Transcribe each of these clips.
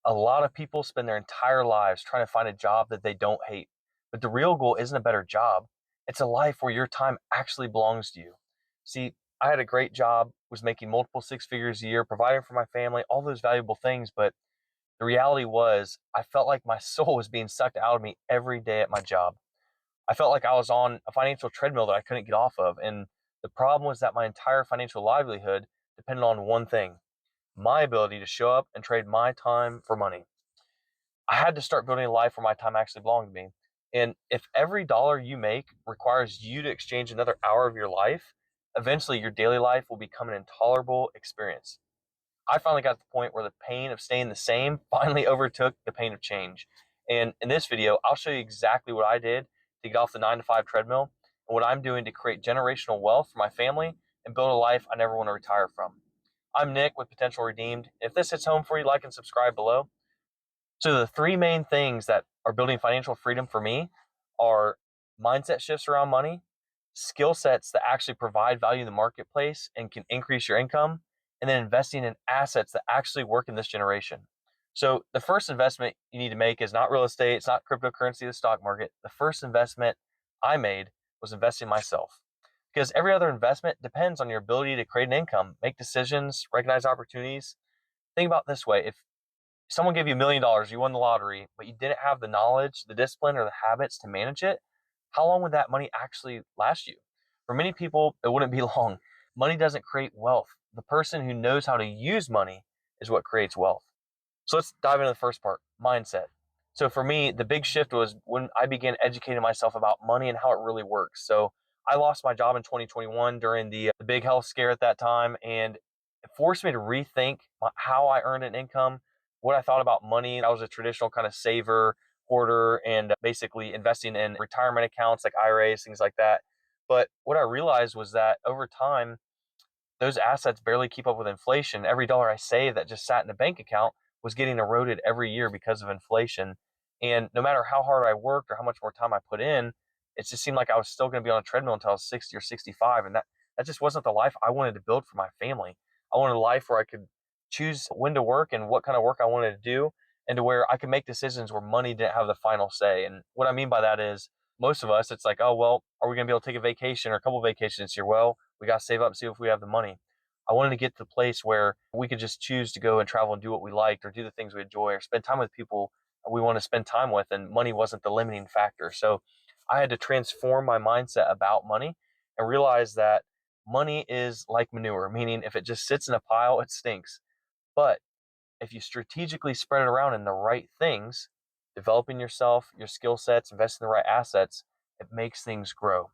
A lot of people spend their entire lives trying to find a job that they don't hate. But the real goal isn't a better job. It's a life where your time actually belongs to you. See, I had a great job, was making multiple six figures a year, providing for my family, all those valuable things. But the reality was, I felt like my soul was being sucked out of me every day at my job. I felt like I was on a financial treadmill that I couldn't get off of. And the problem was that my entire financial livelihood depended on one thing: my ability to show up and trade my time for money. I had to start building a life where my time actually belonged to me. And if every dollar you make requires you to exchange another hour of your life, eventually your daily life will become an intolerable experience. I finally got to the point where the pain of staying the same finally overtook the pain of change. And in this video, I'll show you exactly what I did to get off the 9 to 5 treadmill and what I'm doing to create generational wealth for my family and build a life I never want to retire from. I'm Nick with Potential Redeemed. If this hits home for you, like and subscribe below. So the three main things that are building financial freedom for me are mindset shifts around money, skill sets that actually provide value in the marketplace and can increase your income, and then investing in assets that actually work in this generation. So the first investment you need to make is not real estate, it's not cryptocurrency, the stock market. The first investment I made was investing in myself. Because every other investment depends on your ability to create an income, make decisions, recognize opportunities. Think about it this way: if someone gave you $1 million, you won the lottery, but you didn't have the knowledge, the discipline, or the habits to manage it, how long would that money actually last you? For many people, it wouldn't be long. Money doesn't create wealth. The person who knows how to use money is what creates wealth. So let's dive into the first part: mindset. So for me, the big shift was when I began educating myself about money and how it really works. So I lost my job in 2021 during the big health scare at that time, and it forced me to rethink how I earned an income, what I thought about money. I was a traditional kind of saver, hoarder, and basically investing in retirement accounts like IRAs, things like that. But what I realized was that over time, those assets barely keep up with inflation. Every dollar I saved that just sat in a bank account was getting eroded every year because of inflation. And no matter how hard I worked or how much more time I put in, it just seemed like I was still going to be on a treadmill until I was 60 or 65. And that just wasn't the life I wanted to build for my family. I wanted a life where I could choose when to work and what kind of work I wanted to do, and to where I could make decisions where money didn't have the final say. And what I mean by that is, most of us, it's like, oh, well, are we going to be able to take a vacation or a couple of vacations this year? Well, we got to save up and see if we have the money. I wanted to get to the place where we could just choose to go and travel and do what we liked, or do the things we enjoy, or spend time with people we want to spend time with, and money wasn't the limiting factor. So I had to transform my mindset about money and realize that money is like manure, meaning if it just sits in a pile, it stinks. But if you strategically spread it around in the right things, developing yourself, your skill sets, investing in the right assets, it makes things grow.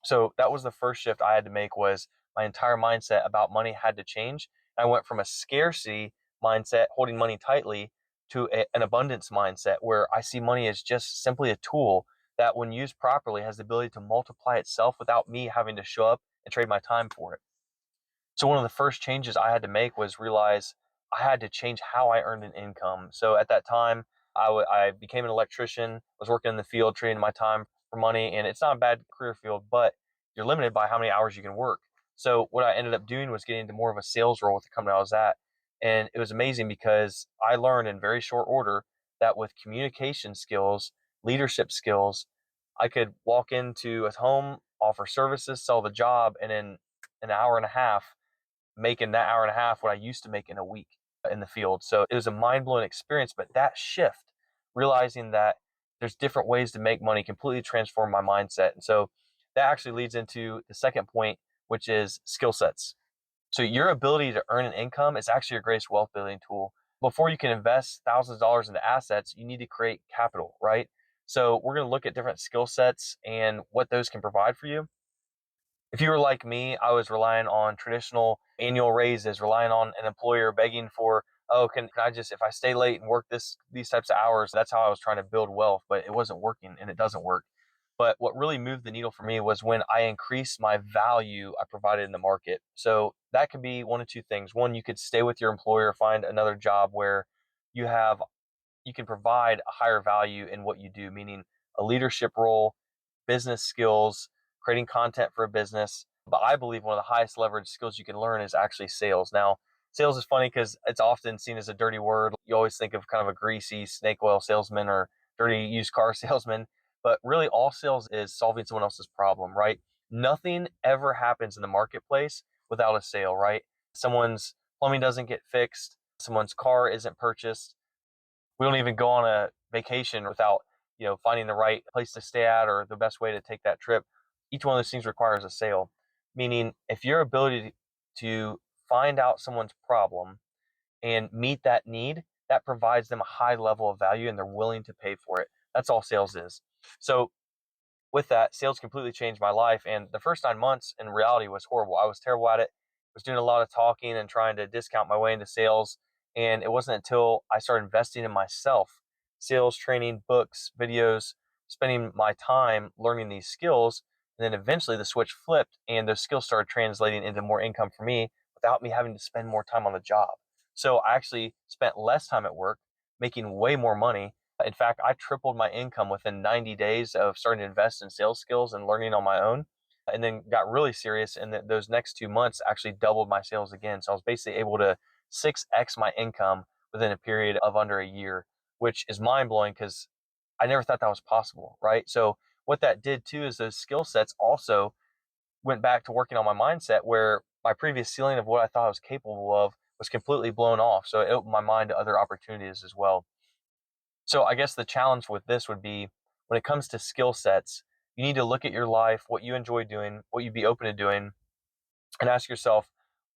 So that was the first shift I had to make, was my entire mindset about money had to change. I went from a scarcity mindset, holding money tightly, to an abundance mindset where I see money as just simply a tool that, when used properly, has the ability to multiply itself without me having to show up and trade my time for it. So one of the first changes I had to make was realize I had to change how I earned an income. So at that time, I became an electrician, was working in the field, trading my time for money. And it's not a bad career field, but you're limited by how many hours you can work. So what I ended up doing was getting into more of a sales role with the company I was at. And it was amazing because I learned in very short order that with communication skills, leadership skills, I could walk into a home, offer services, sell the job, and in an hour and a half, making that hour and a half what I used to make in a week in the field. So it was a mind blowing experience. But that shift, realizing that there's different ways to make money, completely transformed my mindset. And so that actually leads into the second point, which is skill sets. So your ability to earn an income is actually your greatest wealth building tool. Before you can invest thousands of dollars into assets, you need to create capital, right? So we're going to look at different skill sets and what those can provide for you. If you were like me, I was relying on traditional annual raises, relying on an employer begging for, oh, can I just, if I stay late and work these types of hours, that's how I was trying to build wealth, but it wasn't working, and it doesn't work. But what really moved the needle for me was when I increased my value I provided in the market. So that could be one of two things. One, you could stay with your employer, find another job where you have you can provide a higher value in what you do, meaning a leadership role, business skills, creating content for a business. But I believe one of the highest leverage skills you can learn is actually sales. Now, Sales is funny because it's often seen as a dirty word. You always think of kind of a greasy snake oil salesman or dirty used car salesman, but really all sales is solving someone else's problem, right? Nothing ever happens in the marketplace without a sale, right? Someone's plumbing doesn't get fixed, someone's car isn't purchased. We don't even go on a vacation without, finding the right place to stay at or the best way to take that trip. Each one of those things requires a sale. Meaning, if your ability to find out someone's problem and meet that need, that provides them a high level of value and they're willing to pay for it. That's all sales is. So with that, sales completely changed my life. And the first 9 months in reality was horrible. I was terrible at it. Was doing a lot of talking and trying to discount my way into sales. And it wasn't until I started investing in myself, sales training, books, videos, spending my time learning these skills. And then eventually the switch flipped and those skills started translating into more income for me without me having to spend more time on the job. So I actually spent less time at work, making way more money. In fact, I tripled my income within 90 days of starting to invest in sales skills and learning on my own, and then got really serious. And those next 2 months actually doubled my sales again. So I was basically able to 6x my income within a period of under a year, which is mind blowing because I never thought that was possible, right? So what that did too is those skill sets also went back to working on my mindset where my previous ceiling of what I thought I was capable of was completely blown off. So it opened my mind to other opportunities as well. So I guess the challenge with this would be when it comes to skill sets, you need to look at your life, what you enjoy doing, what you'd be open to doing, and ask yourself,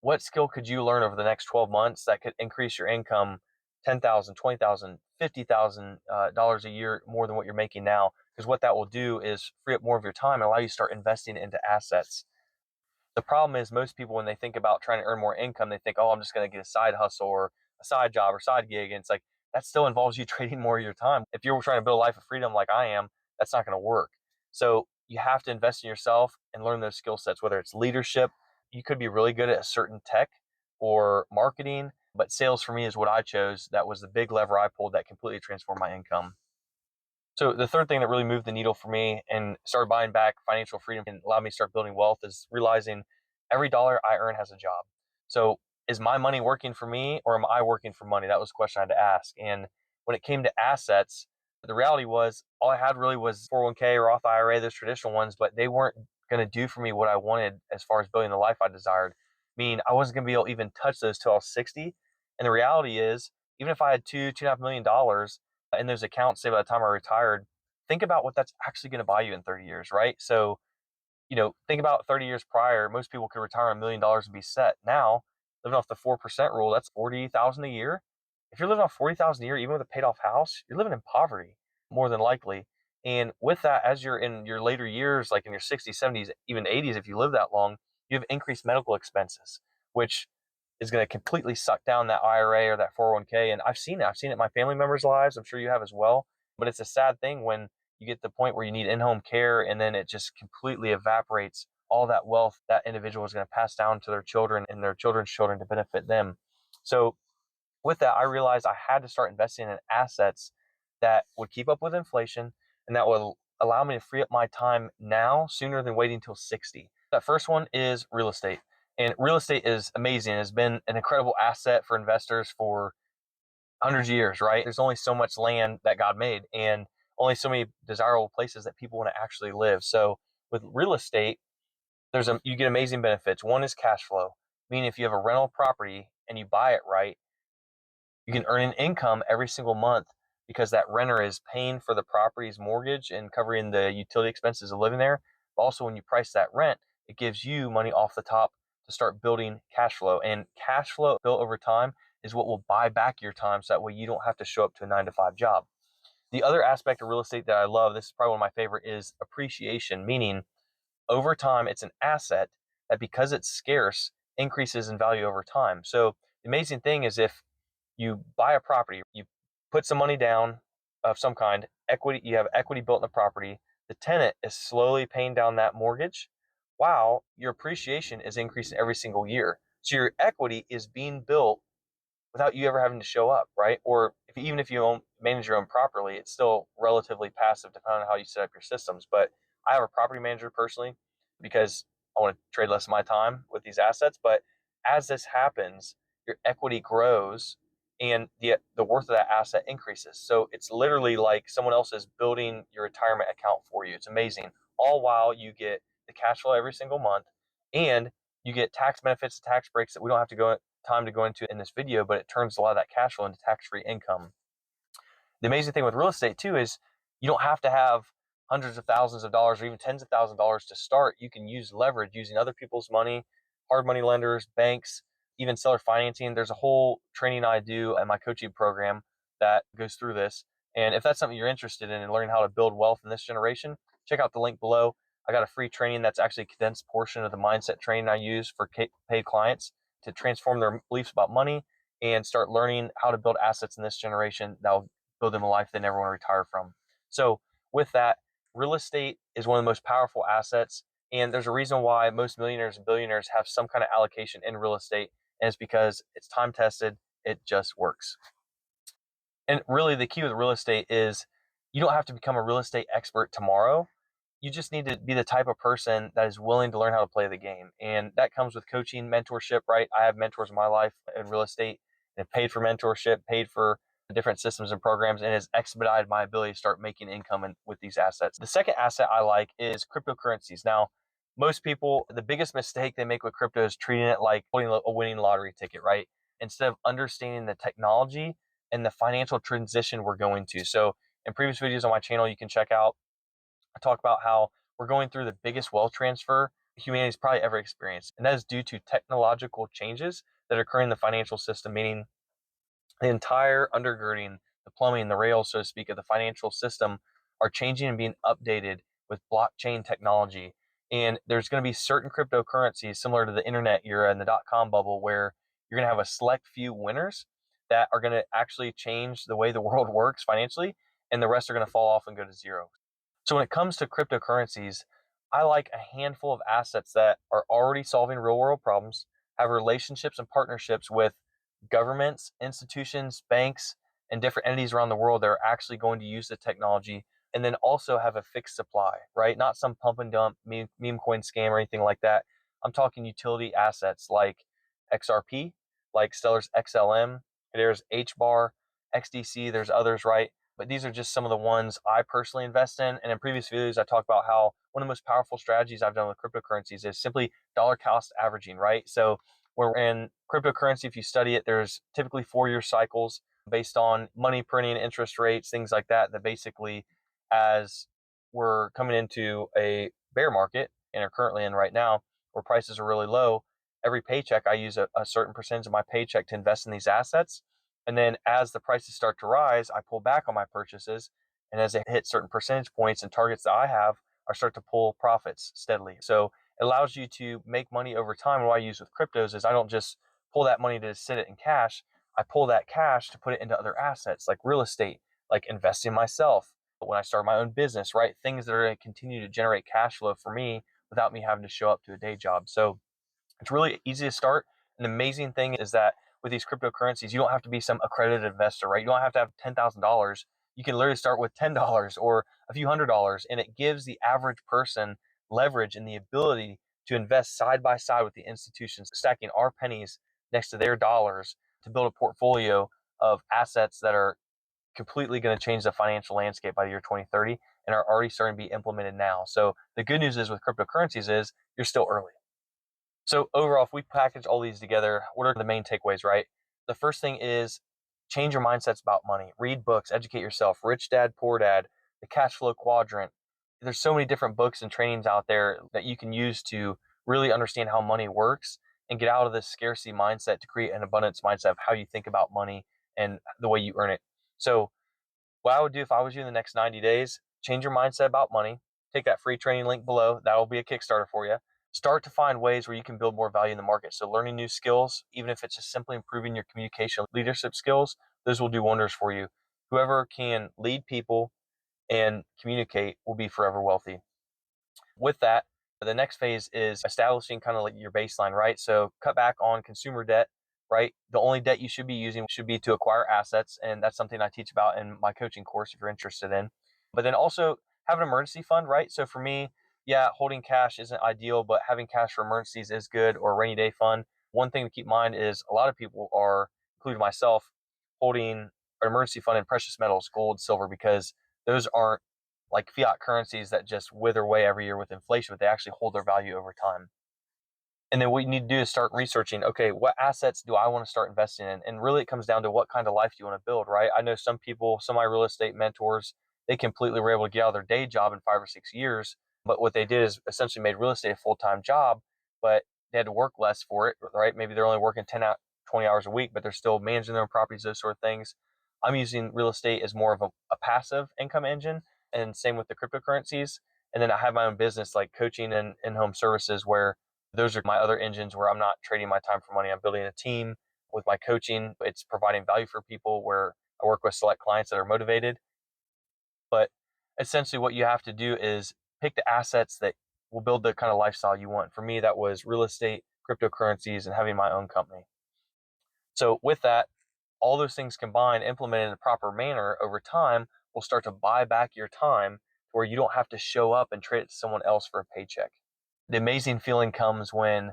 what skill could you learn over the next 12 months that could increase your income 10,000, 20,000, 50,000 dollars a year more than what you're making now? Because what that will do is free up more of your time and allow you to start investing into assets. The problem is most people, when they think about trying to earn more income, they think, oh, I'm just going to get a side hustle or a side job or side gig. And it's like, that still involves you trading more of your time. If you're trying to build a life of freedom like I am, that's not going to work. So you have to invest in yourself and learn those skill sets, whether it's leadership. You could be really good at a certain tech or marketing, but sales for me is what I chose. That was the big lever I pulled that completely transformed my income. So the third thing that really moved the needle for me and started buying back financial freedom and allowed me to start building wealth is realizing every dollar I earn has a job. So is my money working for me or am I working for money? That was a question I had to ask. And when it came to assets, the reality was all I had really was 401k or Roth IRA, those traditional ones, but they weren't going to do for me what I wanted as far as building the life I desired. Meaning I wasn't going to be able to even touch those till I was 60. And the reality is, even if I had $2.5 million in those accounts, say by the time I retired, think about what that's actually going to buy you in 30 years, right? So, think about 30 years prior, most people could retire $1 million and be set. Now, living off the 4% rule, that's 40,000 a year. If you're living off 40,000 a year, even with a paid off house, you're living in poverty more than likely. And with that, as you're in your later years, like in your 60s, 70s, even 80s, if you live that long, you have increased medical expenses, which is going to completely suck down that IRA or that 401k. And I've seen it. I've seen it in my family members' lives. I'm sure you have as well. But it's a sad thing when you get to the point where you need in-home care and then it just completely evaporates all that wealth that individual is going to pass down to their children and their children's children to benefit them. So with that, I realized I had to start investing in assets that would keep up with inflation and that would allow me to free up my time now sooner than waiting until 60. That first one is real estate. And real estate is amazing. It's been an incredible asset for investors for hundreds of years, right? There's only so much land that God made and only so many desirable places that people want to actually live. So with real estate, you get amazing benefits. One is cash flow, meaning if you have a rental property and you buy it right, you can earn an income every single month because that renter is paying for the property's mortgage and covering the utility expenses of living there. But also, when you price that rent, it gives you money off the top to start building cash flow. And cash flow built over time is what will buy back your time so that way you don't have to show up to a 9 to 5 job. The other aspect of real estate that I love, this is probably one of my favorite, is appreciation, meaning over time, it's an asset that because it's scarce increases in value over time. So the amazing thing is if you buy a property, you put some money down of some kind, equity, you have equity built in the property, the tenant is slowly paying down that mortgage while your appreciation is increasing every single year. So your equity is being built without you ever having to show up, right? Or even if you manage your own properly, it's still relatively passive depending on how you set up your systems. But I have a property manager personally because I want to trade less of my time with these assets. But as this happens, your equity grows and the worth of that asset increases. So it's literally like someone else is building your retirement account for you. It's amazing. All while you get the cash flow every single month, and you get tax benefits, tax breaks that we don't have to go time to go into in this video, but it turns a lot of that cash flow into tax-free income. The amazing thing with real estate too is you don't have to have hundreds of thousands of dollars or even tens of thousands of dollars to start. You can use leverage using other people's money, hard money lenders, banks, even seller financing. There's a whole training I do in my coaching program that goes through this. And if that's something you're interested in and learning how to build wealth in this generation, check out the link below. I got a free training that's actually a condensed portion of the mindset training I use for paid clients to transform their beliefs about money and start learning how to build assets in this generation that will build them a life they never want to retire from. So with that, real estate is one of the most powerful assets. And there's a reason why most millionaires and billionaires have some kind of allocation in real estate. And it's because it's time tested. It just works. And really the key with real estate is you don't have to become a real estate expert tomorrow. You just need to be the type of person that is willing to learn how to play the game. And that comes with coaching, mentorship, right? I have mentors in my life in real estate and have paid for mentorship, paid for different systems and programs, and has expedited my ability to start making income with these assets. The second asset I like is cryptocurrencies. Now, most people, the biggest mistake they make with crypto is treating it like holding a winning lottery ticket, right? Instead of understanding the technology and the financial transition we're going to. So in previous videos on my channel, you can check out, I talk about how we're going through the biggest wealth transfer humanity's probably ever experienced. And that is due to technological changes that are occurring in the financial system, meaning the entire undergirding, the plumbing, the rails, so to speak, of the financial system are changing and being updated with blockchain technology. And there's going to be certain cryptocurrencies similar to the internet era and the dot-com bubble where you're going to have a select few winners that are going to actually change the way the world works financially, and the rest are going to fall off and go to zero. So when it comes to cryptocurrencies, I like a handful of assets that are already solving real world problems, have relationships and partnerships with governments, institutions, banks, and different entities around the world that are actually going to use the technology, and then also have a fixed supply, right? Not some pump and dump meme coin scam or anything like that. I'm talking utility assets like XRP, like Stellar's XLM, there's HBAR, XDC, there's others, right? But these are just some of the ones I personally invest in. And in previous videos, I talked about how one of the most powerful strategies I've done with cryptocurrencies is simply dollar cost averaging, right? So where in cryptocurrency, if you study it, there's typically 4-year cycles based on money printing, interest rates, things like that, that basically, as we're coming into a bear market and are currently in right now, where prices are really low, every paycheck, I use a certain percentage of my paycheck to invest in these assets. And then as the prices start to rise, I pull back on my purchases. And as they hit certain percentage points and targets that I have, I start to pull profits steadily. So it allows you to make money over time. And what I use with cryptos is I don't just pull that money to sit it in cash. I pull that cash to put it into other assets like real estate, like investing in myself. But when I start my own business, right? Things that are going to continue to generate cash flow for me without me having to show up to a day job. So it's really easy to start. And the amazing thing is that with these cryptocurrencies, you don't have to be some accredited investor, right? You don't have to have $10,000. You can literally start with $10 or a few $100s, and it gives the average person leverage and the ability to invest side by side with the institutions, stacking our pennies next to their dollars to build a portfolio of assets that are completely going to change the financial landscape by the year 2030 and are already starting to be implemented now. So the good news is with cryptocurrencies is you're still early. So overall, if we package all these together, what are the main takeaways, right? The first thing is change your mindsets about money. Read books, educate yourself. Rich Dad, Poor Dad, The Cash Flow Quadrant. There's so many different books and trainings out there that you can use to really understand how money works and get out of this scarcity mindset to create an abundance mindset of how you think about money and the way you earn it. So what I would do if I was you in the next 90 days, change your mindset about money. Take that free training link below. That'll be a Kickstarter for you. Start to find ways where you can build more value in the market. So learning new skills, even if it's just simply improving your communication leadership skills, those will do wonders for you. Whoever can lead people and communicate will be forever wealthy. With that, the next phase is establishing kind of like your baseline, right? So cut back on consumer debt, right? The only debt you should be using should be to acquire assets. And that's something I teach about in my coaching course if you're interested in. But then also have an emergency fund, right? So for me, yeah, holding cash isn't ideal, but having cash for emergencies is good, or a rainy day fund. One thing to keep in mind is a lot of people are, including myself, holding an emergency fund in precious metals, gold, silver, because those aren't like fiat currencies that just wither away every year with inflation, but they actually hold their value over time. And then what you need to do is start researching, okay, what assets do I want to start investing in? And really it comes down to what kind of life do you want to build, right? I know some people, some of my real estate mentors, they completely were able to get out of their day job in 5 or 6 years. But what they did is essentially made real estate a full-time job, but they had to work less for it, right? Maybe they're only working 10 out, 20 hours a week, but they're still managing their own properties, those sort of things. I'm using real estate as more of a passive income engine, and same with the cryptocurrencies. And then I have my own business like coaching and in-home services where those are my other engines where I'm not trading my time for money. I'm building a team with my coaching. It's providing value for people where I work with select clients that are motivated. But essentially, what you have to do is pick the assets that will build the kind of lifestyle you want. For me, that was real estate, cryptocurrencies, and having my own company. So, with that, all those things combined, implemented in a proper manner over time, will start to buy back your time where you don't have to show up and trade it to someone else for a paycheck. The amazing feeling comes when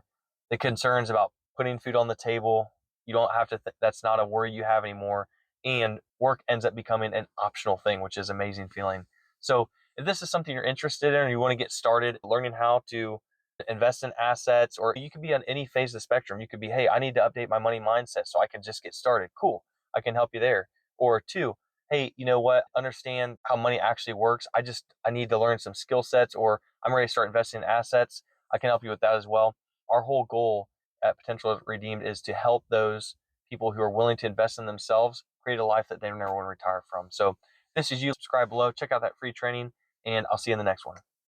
the concerns about putting food on the table, you don't have to, that's not a worry you have anymore. And work ends up becoming an optional thing, which is amazing feeling. So if this is something you're interested in or you want to get started learning how to invest in assets, or you could be on any phase of the spectrum. You could be, hey, I need to update my money mindset so I can just get started. Cool. I can help you there. Or two, hey, you know what? Understand how money actually works. I need to learn some skill sets, or I'm ready to start investing in assets. I can help you with that as well. Our whole goal at Potential Redeemed is to help those people who are willing to invest in themselves create a life that they never want to retire from. So this is you. Subscribe below, check out that free training, and I'll see you in the next one.